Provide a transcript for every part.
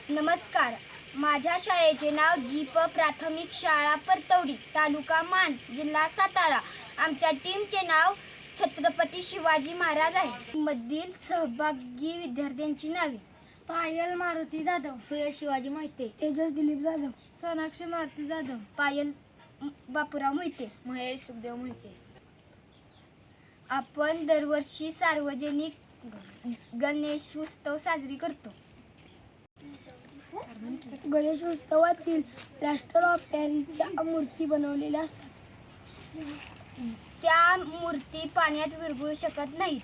नमस्कार. माझ्या शाळेचे नाव जीप प्राथमिक शाळा परतवडी, तालुका मान, जिल्हा सातारा. आमच्या टीमचे नाव छत्रपती शिवाजी महाराज आहे. मधील सहभागी विद्यार्थ्यांची नावे: पायल मारुती जाधव, सुयश शिवाजी मोहिते, तेजस दिलीप जाधव, सोनाक्षी मारुती जाधव, पायल बापूराव मोहिते, महेश सुखदेव मोहिते. आपण दरवर्षी सार्वजनिक गणेश उत्सव साजरी करतो. गणेश उत्सवातील प्लॅस्टर ऑफ पॅरिसच्या मूर्ती बनवलेल्या असतात. त्या मूर्ती पाण्यात विरघळू शकत नाहीत.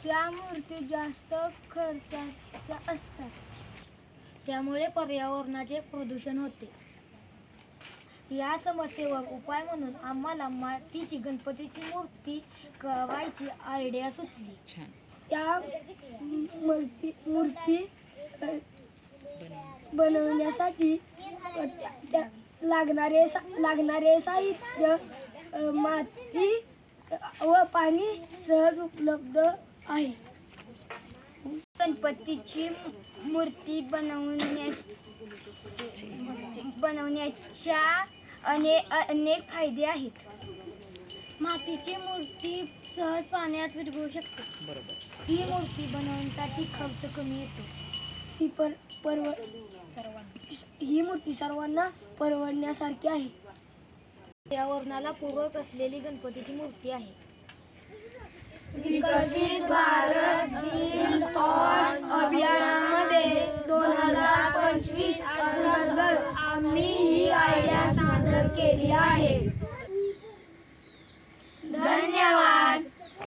त्या मूर्ती जास्त खर्चाच्या असतात. त्यामुळे पर्यावरणाचे प्रदूषण होते. या समस्येवर उपाय म्हणून आम्हाला मातीची गणपतीची मूर्ती करायची आयडिया सुचली. त्या मूर्ती बनवण्यासाठी त्या लागणारे साहित्य माती व पाणी सहज उपलब्ध आहे. गणपतीची मूर्ती बनवण्याच्या अनेक फायदे आहेत. मातीची मूर्ती सहज पाण्यात विरघळू शकते. ही मूर्ती बनवण्यासाठी खर्च कमी येतो. ही मूर्ती सर्वांना परवडण्यासारखी आहे. पर्यावरणाला पूरक असलेली गणपतीची मूर्ती आहे. विकसित भारत दिन अभियानामध्ये 2025 अंतर्गत आम्ही ही आयडिया सादर केली आहे.